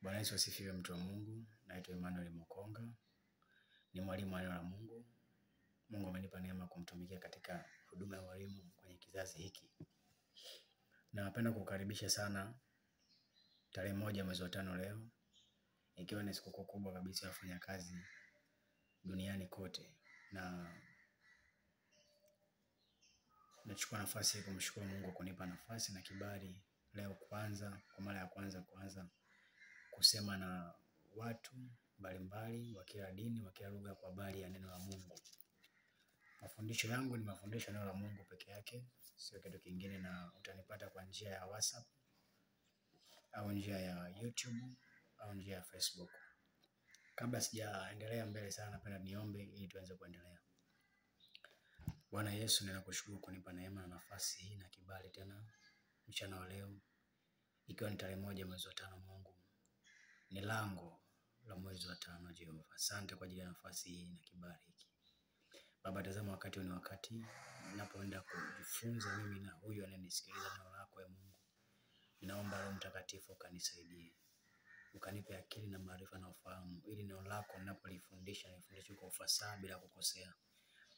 Bwana Yesu asifiwe, mtu wa Mungu. Naitwa Emmanuel Mokonga. Ni mwalimu wa neno la Mungu. Mungu amenipa neema kumtumikia katika huduma ya walimu kwenye kizazi hiki. Na napenda kukaribisha sana tarehe 1 mwezi wa 5 leo, ikiwa ni siku kubwa kabisa ya wafanyakazi duniani kote. Na nachukua nafasi hii kumshukuru Mungu kwa kunipa nafasi na kibali leo kwa mara ya kwanza kusema na watu mbalimbali wa kila dini, wa kila lugha kwa habari ya neno la Mungu. Mafundisho yangu ni mafundisho ya neno la Mungu peke yake, sio kitu kingine, na utanipata kwa njia ya WhatsApp au njia ya YouTube au njia ya Facebook. Kabla sijaendelea mbele sana, napenda niombe ili tuanze kuendelea. Bwana Yesu, ninakushukuru kunipa neema na nafasi hii na kibali tena mchana wa leo, ikiwa ni tarehe 1 mwezi wa 5. Mungu ni lango la mwezi wa 5. Jehova, asante kwa ajili ya nafasi hii na kibali hiki. Baba, tazama wakati ni wakati ninapoenda kujifunza mimi na huyu anayenisikiliza neno lako ya Mungu. Ninaomba Roho Mtakatifu ukanisaidie, ukanipe akili na maarifa na ufahamu, ili neno lako ninapolifundisha nifundishe kwa ufasaha bila kukosea.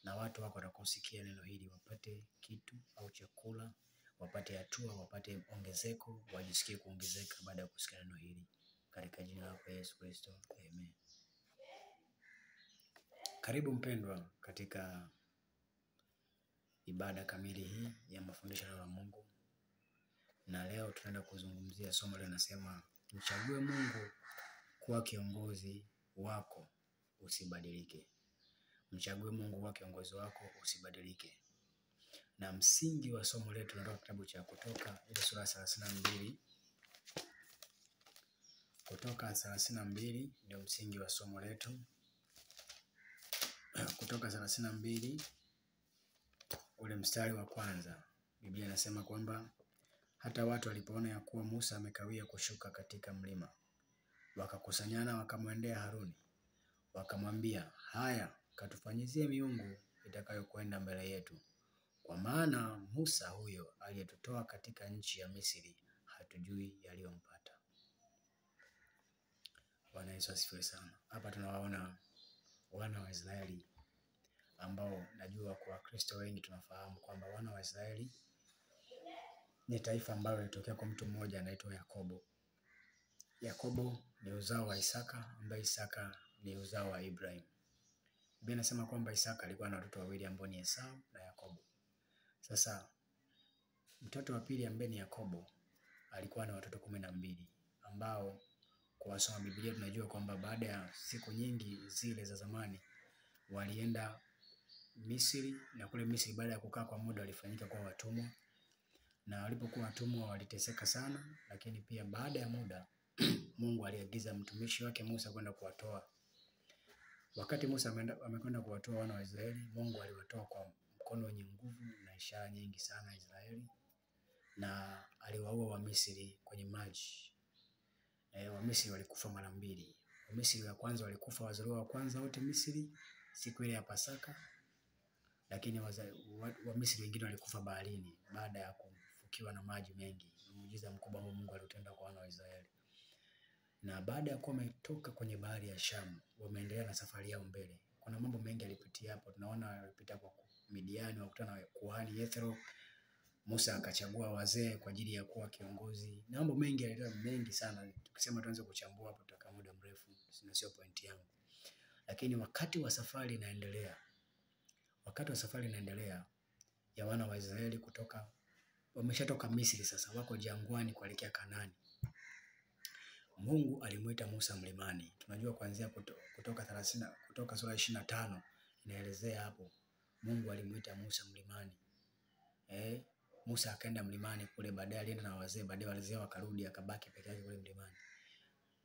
Na watu wako watakaosikia neno hili wapate kitu au chakula, wapate hatua, wapate ongezeko, wajisikie kuongezeka baada ya kusikia neno hili. Katika jina la Yesu Kristo, amen. Karibu mpendwa katika ibada kamili hii ya mafundisho ya Mungu. Na leo tunaenda kuzungumzia somo linasema mchague Mungu kuwa kiongozi wako, usibadilike. Mchague Mungu kuwa kiongozi wako, usibadilike. Na msingi wa somo letu tunatoka kitabu cha Kutoka ile sura 32. Kutoka 32 ndio msingi wa somo letu. Kutoka 32 ule mstari wa 1. Biblia inasema kwamba hata watu walipoona ya kuwa Musa amekawia kushuka katika mlima, wakakusanyana wakamwendea Haruni, wakamwambia, haya, katufanyizie miungu itakayokwenda mbele yetu, kwa maana Musa huyo aliyetutoa katika nchi ya Misri hatujui yaliyompata. Bwana Yesu asifiwe sana. Hapa tunawaona wana wa Israeli ambao najua kwa Kristo wengi tunafahamu kwamba wana wa Israeli ni taifa ambalo lilitokea kwa mtu mmoja anaitwa Yakobo. Yakobo ni uzao wa Isaka, ambaye Isaka ni uzao wa Ibrahim. Biblia inasema kwamba Isaka alikuwa na watoto wawili ambao ni Esau na Yakobo. Sasa mtoto wa pili ambaye ni Yakobo alikuwa na watoto 12 ambao kwa wasoma Biblia tunajua kwamba baada ya siku nyingi zile za zamani walienda Misri, na kule Misri baada ya kukaa kwa muda walifanyika kwa watumwa, na walipokuwa watumwa waliteseka sana, lakini pia baada ya muda Mungu aliagiza mtumishi wake Musa kwenda kuwatoa. Wakati Musa amekwenda kuwatoa wana wa Israeli, Mungu aliwatoa kwa mkono wenye nguvu na ishara nyingi sana Israeli, na aliwaua Wamisri kwenye maji. Wamisri walikufa mara 2. Wamisri wa kwanza walikufa, wazaliwa wa kwanza wote Misri siku ile ya Pasaka, lakini Wamisri wengine walikufa baharini baada ya kufukiwa na maji mengi. Muujiza mkubwa ambao Mungu aliutenda kwa wana wa Israeli. Na baada ya kuwa wametoka kwenye bahari ya Shamu, wameendelea na safari yao mbele. Kuna mambo mengi yalipitia hapo. Tunaona walipita kwa Midiani, wakutana na kuhani Yethro. Musa akachagua wazee kwa ajili ya kuwa kiongozi. Na mambo mengi yalikuwa mengi sana. Tukisema tuanze kuchambua hapo tutakaa muda mrefu, sio pointi yangu. Lakini wakati wa safari inaendelea ya wana wa Israeli wameshatoka Misri, sasa wako jangwani kuelekea Kanaani. Mungu alimuita Musa mlimani. Tunajua kuanzia Kutoka sura 25 inaelezea hapo. Mungu alimuita Musa mlimani. Musa akaenda mlimani kule, baadaye alienda na wazee, baadaye wazee wakarudi, akabaki peke yake kule mlimani.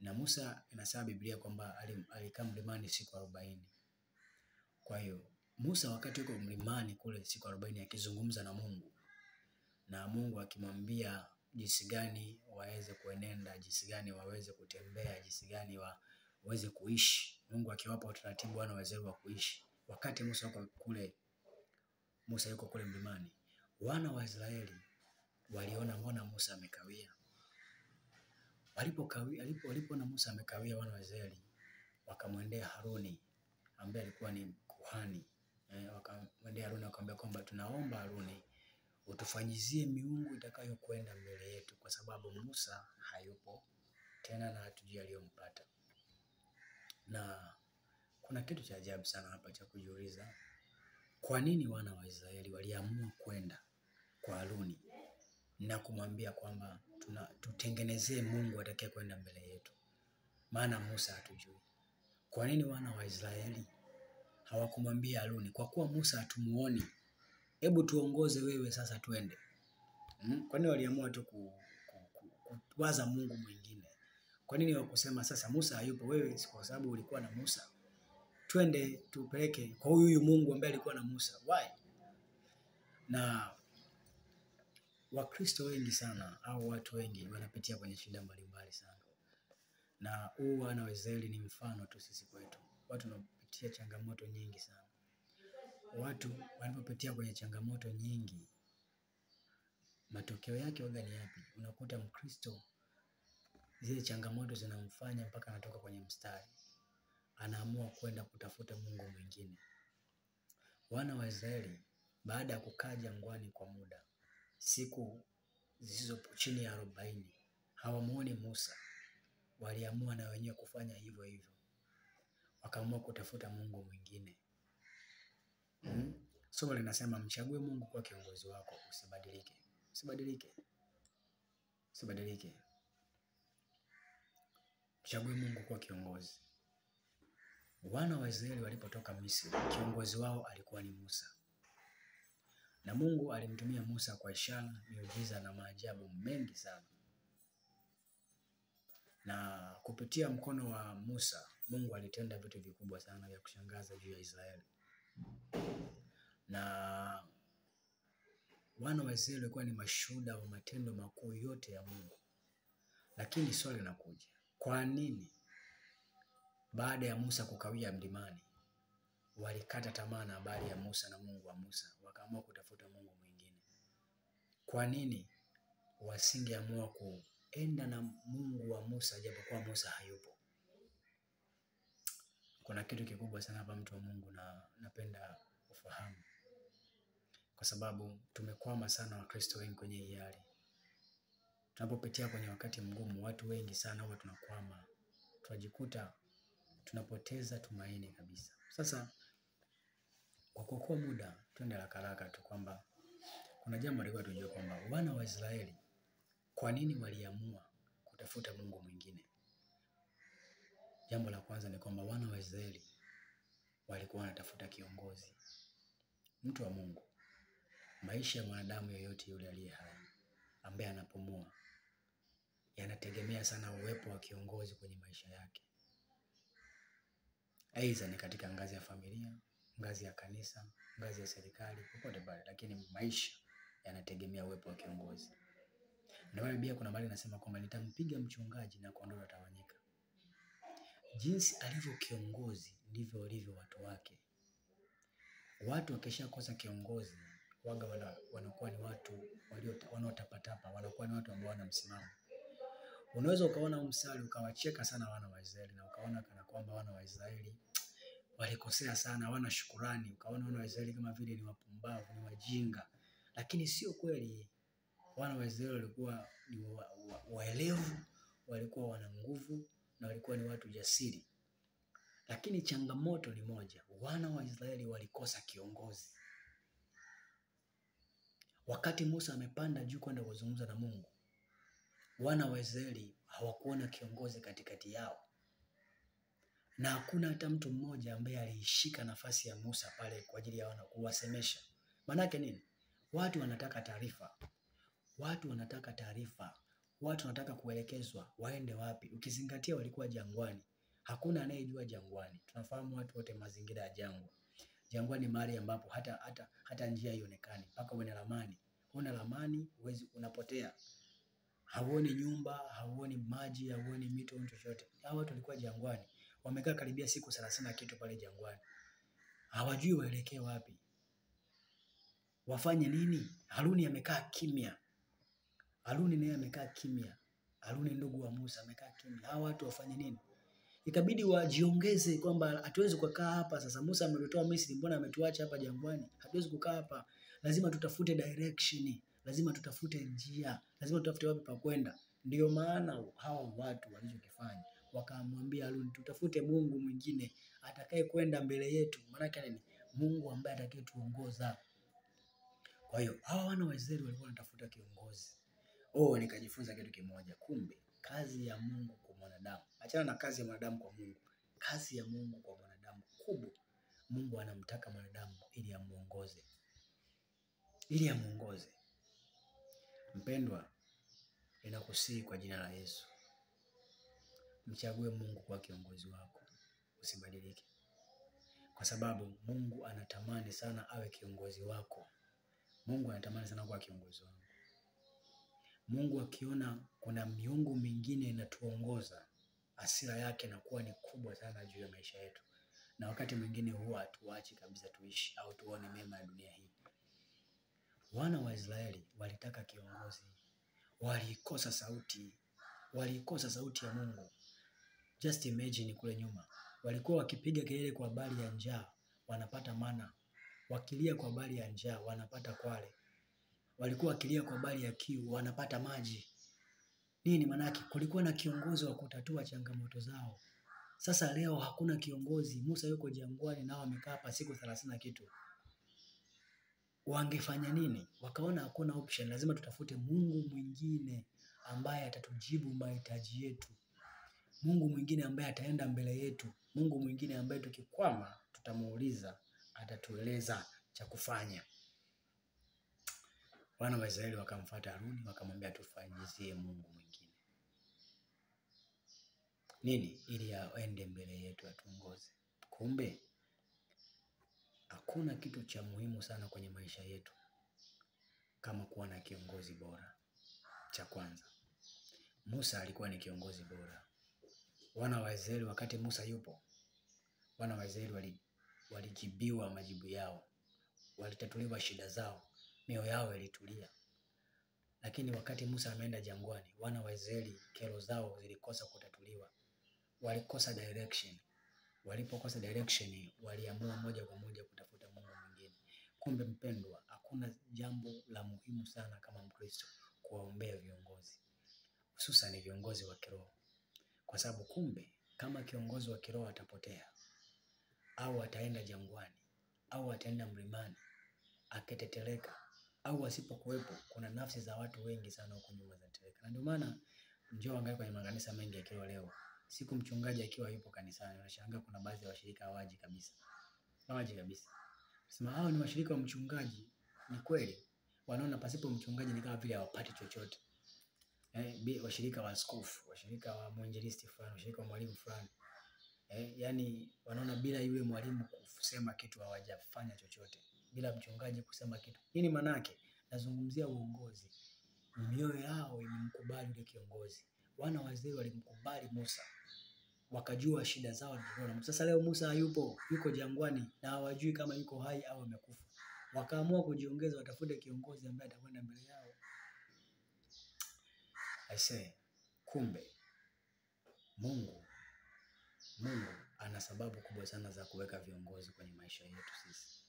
Na Musa inasema Biblia kwamba alikaa mlimani siku 40. Kwa hiyo Musa wakati yuko mlimani kule siku 40 akizungumza na Mungu, na Mungu akimwambia jinsi gani waweze kuenenda, jinsi gani waweze kutembea, jinsi gani waweze kuishi. Mungu akiwapa utaratibu wana wa Israeli wa kuishi. Wakati Musa yuko kule mlimani, wana wa Israeli waliona mbona Musa amekawia. Walipo na Musa amekawia, wana wa Israeli wakamwendea Haruni ambaye alikuwa ni kuhani. Wakamwendea Haruni wakamwambia kwamba tunaomba Haruni utufanyizie miungu itakayokwenda mbele yetu, kwa sababu Musa hayupo tena na hatujui aliyompata. Na kuna kitu cha ajabu sana hapa cha kujiuliza. Kwa nini wana wa Israeli waliamua kwenda kwa Haruni na kumwambia kwamba tutengenezee Mungu atakaye kwenda mbele yetu, maana Musa hatujui? Kwa nini wana wa Israeli hawakumwambia Haruni, kwa kuwa Musa hatumuoni, hebu tuongoze wewe sasa twende? Kwa nini waliamua tu kuwaza Mungu mwingine? Kwa nini hawakusema sasa Musa hayupo, wewe kwa sababu ulikuwa na Musa, twende tupeleke kwa huyu Mungu ambaye alikuwa na Musa? Why? Na Wakristo wengi sana au watu wengi wanapitia kwenye shida mbalimbali sana. Na huu wana wa Israeli ni mfano tu sisi kwetu. Watu wanapitia changamoto nyingi sana. Watu wanapopitia kwenye changamoto nyingi, matokeo yake waga ni yapi? Unakuta Mkristo zile changamoto zinamfanya mpaka anatoka kwenye mstari, anaamua kwenda kutafuta Mungu mwingine. Wana wa Israeli baada ya kukaa jangwani kwa muda siku zisizo chini ya 40, hawamuoni Musa, waliamua na wenyewe kufanya hivyo hivyo. Wakaamua kutafuta Mungu mwingine. Somo linasema mchague Mungu kwa kiongozi wako, usibadilike. Usibadilike. Usibadilike. Mchague Mungu kwa kiongozi. Wana wa Israeli walipotoka Misri, kiongozi wao alikuwa ni Musa. Na Mungu alimtumia Musa kwa ishara, miujiza na maajabu mengi sana. Na kupitia mkono wa Musa, Mungu alitenda vitu vikubwa sana vya kushangaza juu ya Israeli. Na wana wa Israeli walikuwa ni mashuhuda wa matendo makuu yote ya Mungu. Lakini swali linakuja, kwa nini baada ya Musa kukawia mlimani walikata tamaa na habari ya Musa na Mungu wa Musa, wakaamua kutafuta Mungu mwingine? Kwa nini wasingeamua kuenda na Mungu wa Musa japokuwa Musa hayupo? Kuna kitu kikubwa sana hapa, mtu wa Mungu, na napenda ufahamu, kwa sababu tumekwama sana Wakristo wengi kwenye hii hali. Tunapopitia kwenye wakati mgumu, watu wengi sana huwa tunakwama, tunajikuta tunapoteza tumaini kabisa. Sasa kwa kuokoa muda, twende haraka tu kwamba kuna jambo lilikuwa tujue kwamba wana wa Israeli kwa nini waliamua kutafuta Mungu mwingine. Jambo la kwanza ni kwamba wana wa Israeli walikuwa wanatafuta kiongozi. Mtu wa Mungu, maisha ya mwanadamu yoyote yule aliye hai ambaye anapumua yanategemea sana uwepo wa kiongozi kwenye maisha yake. Aidha ni katika ngazi ya familia, ngazi ya kanisa, ngazi ya serikali, popote pale, lakini maisha yanategemea uwepo wa kiongozi. Ndio maana Biblia kuna mahali inasema kwamba nitampiga mchungaji na kondoo watawanyika. Jinsi alivyo kiongozi ndivyo walivyo watu wake. Watu wakishakosa kiongozi waga wanakuwa ni watu wanaotapatapa, wanakuwa ni watu ambao wana msimamo. Unaweza ukaona msali ukawacheka sana wana wa Israeli na ukaona kana kwamba wana wa Israeli walikosea sana, hawana shukrani. Ukaona wana wa Israeli kama vile ni wapumbavu, ni wajinga. Lakini sio kweli. Wana wa Israeli walikuwa ni waelevu, walikuwa wana nguvu na walikuwa ni watu jasiri. Lakini changamoto ni moja, wana wa Israeli walikosa kiongozi. Wakati Musa amepanda juu kwenda kuzungumza na Mungu, wana wa Israeli hawakuona kiongozi katikati yao. Na hakuna hata mtu mmoja ambaye alishika nafasi ya Musa pale kwa ajili ya wana kuwasemesha. Maana yake nini? Watu wanataka taarifa. Watu wanataka taarifa. Watu wanataka kuelekezwa waende wapi. Ukizingatia walikuwa jangwani. Hakuna anayejua jangwani. Tunafahamu watu wote mazingira ya jangwa. Jangwani mahali ambapo hata njia haionekani. Mpaka uwe na ramani. Una ramani unapotea. Hauoni nyumba, hauoni maji, hauoni mito, chochote. Hao watu walikuwa jangwani. Wamekaa karibia siku 30 na kitu pale jangwani. Hawajui waelekee wapi. Wafanye nini? Haruni amekaa kimya. Haruni naye amekaa kimya. Haruni ndugu wa Musa amekaa kimya. Hao watu wafanye nini? Ikabidi wajiongeze kwamba hatuwezi kukaa hapa sasa. Musa ametutoa Misri, mbona ametuacha hapa jangwani? Hatuwezi kukaa hapa. Lazima tutafute direction, lazima tutafute njia, lazima tutafute wapi pa kwenda. Ndio maana hao watu walichokifanya, wakamwambia Haruni, tutafute Mungu mwingine atakaye kwenda mbele yetu. Maana nini? Mungu ambaye atakayetuongoza. Kwa hiyo hao wana wa Israeli walikuwa wanatafuta kiongozi. Nikajifunza kitu kimoja, kumbe kazi ya Mungu kwa mwanadamu, achana na kazi ya mwanadamu kwa Mungu, kazi ya Mungu kwa mwanadamu kubwa. Mungu anamtaka mwanadamu ili amuongoze. Mpendwa, ninakusihi kwa jina la Yesu, mchague Mungu kwa kiongozi wako, usibadilike. Kwa sababu Mungu anatamani sana awe kiongozi wako. Mungu anatamani sana kuwa kiongozi wako. Mungu akiona kuna miungu mingine inatuongoza, hasira yake inakuwa ni kubwa sana juu ya maisha yetu. Na wakati mwingine huwa hatuachi kabisa tuishi au tuone mema ya dunia hii. Wana wa Israeli walitaka kiongozi, walikosa sauti ya Mungu. Just imagine kule nyuma, walikuwa wakipiga kelele kwa habari ya njaa, wanapata mana. Wakilia kwa habari ya njaa, wanapata kwale. Walikuwa wakilia kwa habari ya kiu, wanapata maji. Nini manake? Kulikuwa na kiongozi wa kutatua changamoto zao. Sasa leo hakuna kiongozi. Musa yuko jangwani nao wamekaa hapa siku 30 na kitu. Wangefanya nini? Wakaona hakuna option, lazima tutafute Mungu mwingine ambaye atatujibu mahitaji yetu. Mungu mwingine ambaye ataenda mbele yetu. Mungu mwingine ambaye tukikwama tutamuuliza, atatueleza cha kufanya. Wana wa Israeli wakamfuata Haruni, wakamwambia tufanyizie Mungu mwingine. Nini? Ili aende mbele yetu atuongoze. Kumbe hakuna kitu cha muhimu sana kwenye maisha yetu kama kuwa na kiongozi bora. Cha kwanza, Musa alikuwa ni kiongozi bora. Wana wa Israeli wakati Musa yupo, wana wa Israeli walijibiwa majibu yao, walitatuliwa shida zao, mioyo yao ilitulia. Lakini wakati Musa ameenda jangwani, wana wa Israeli kero zao zilikosa kutatuliwa. Walikosa direction. Walipokosa direction, waliamua moja kwa moja kutafuta Mungu mwingine. Kumbe mpendwa, hakuna jambo la muhimu sana kama Mkristo kuwaombea viongozi, hususan viongozi wa kiroho. Kwa sababu kumbe kama kiongozi wa kiroho atapotea, au ataenda jangwani, au ataenda mlimani aketeteleka, au asipokuwepo, kuna nafsi za watu wengi sana huko nyuma zinateteleka. Na ndio maana njoo angalia kwenye makanisa mengi ya kiroho leo, siku mchungaji akiwa yupo kanisani, unashangaa kuna baadhi ya washirika hawaji kabisa. Sema hao ni washirika wa mchungaji. Ni kweli. Wanaona pasipo mchungaji ni kama vile hawapati chochote. Washirika wa askofu, washirika wa mwinjilisti fulani, washirika wa mwalimu fulani. Yani wanaona bila yule mwalimu kusema kitu hawajafanya chochote. Bila mchungaji kusema kitu. Nini manake? Nazungumzia uongozi. Mioyo yao imemkubali yule kiongozi. Wana wa Israeli walimkubali Musa. Wakajua shida zao. Sasa leo Musa hayupo, yuko jangwani na hawajui kama yuko hai au amekufa. Wakaamua kujiongeza, watafute kiongozi ambaye atakwenda mbele yao. Kumbe Mungu ana sababu kubwa sana za kuweka viongozi kwenye maisha yetu sisi.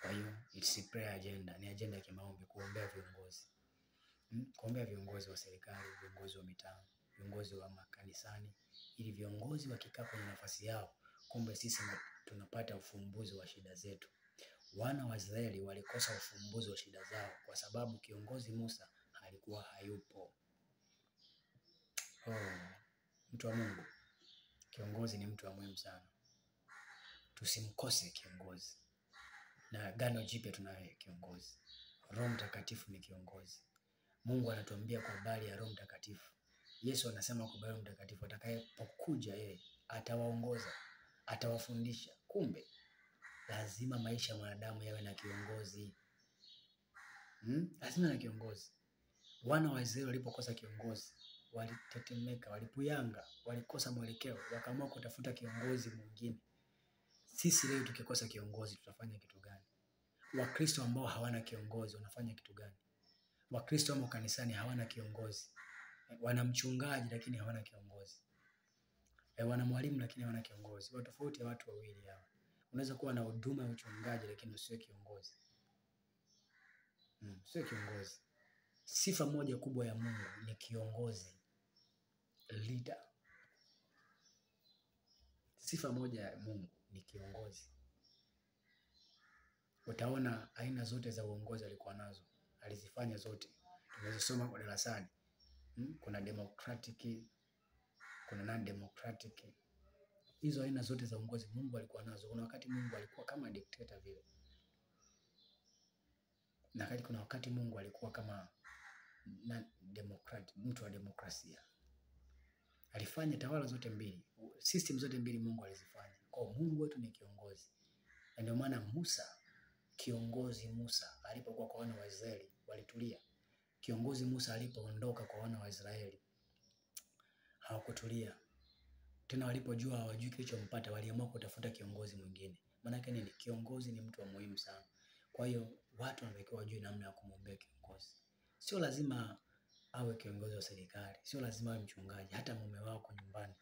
Kwa hiyo it's a prayer agenda, ni agenda ya kimaombi kuombea viongozi. Kuombea viongozi wa serikali, viongozi wa mitaa, viongozi wa makanisani, ili viongozi wakikaa kwenye nafasi yao, kumbe sisi tunapata ufumbuzi wa shida zetu. Wana wa Israeli walikosa ufumbuzi wa shida zao kwa sababu kiongozi Musa alikuwa hayupo. Mtu wa Mungu, kiongozi ni mtu wa muhimu sana. Tusimkose kiongozi. Na Agano Jipya tunaye kiongozi. Roho Mtakatifu ni kiongozi. Mungu anatuambia kwa habari ya Roho Mtakatifu. Yesu anasema kwa habari ya Roho Mtakatifu, atakayepokuja yeye atawaongoza, atawafundisha. Kumbe lazima maisha ya mwanadamu yawe na kiongozi. Lazima na kiongozi. Wana wa Israeli walipokosa kiongozi, walitetemeka, walipuyanga, walikosa mwelekeo, wakaamua kutafuta kiongozi mwingine. Sisi leo tukikosa kiongozi tutafanya kitu gani? Wakristo ambao hawana kiongozi wanafanya kitu gani? Wakristo ambao kanisani hawana kiongozi Wana mchungaji lakini hawana kiongozi. Wana mwalimu lakini hawana kiongozi. Kwa tofauti ya watu wawili hao. Unaweza kuwa na huduma ya uchungaji lakini usiwe kiongozi. Usiwe kiongozi. Sifa moja kubwa ya Mungu ni kiongozi, leader. Sifa moja ya Mungu ni kiongozi. Utaona aina zote za uongozi alikuwa nazo. Alizifanya zote. Tumezisoma kwa darasani. Kuna democratic, kuna non-democratic. Hizo aina zote za uongozi Mungu alikuwa nazo. Kuna wakati Mungu alikuwa kama dictator vile. Na kuna wakati Mungu alikuwa kama democrat, mtu wa demokrasia. Alifanya tawala zote mbili. System zote mbili Mungu alizifanya. Kwa Mungu wetu ni kiongozi. Na ndio maana Musa, kiongozi Musa alipokuwa kwa wana wa Israeli walitulia. Kiongozi Musa alipoondoka kwa wana wa Israeli hawakutulia. Tena walipojua hawajui kilichompata waliamua kutafuta kiongozi mwingine. Maana yake nini? Kiongozi ni mtu wa muhimu sana. Kwa hiyo watu wanatakiwa wajue namna ya kumwombea kiongozi. Sio lazima awe kiongozi wa serikali, sio lazima awe mchungaji, hata mume wako nyumbani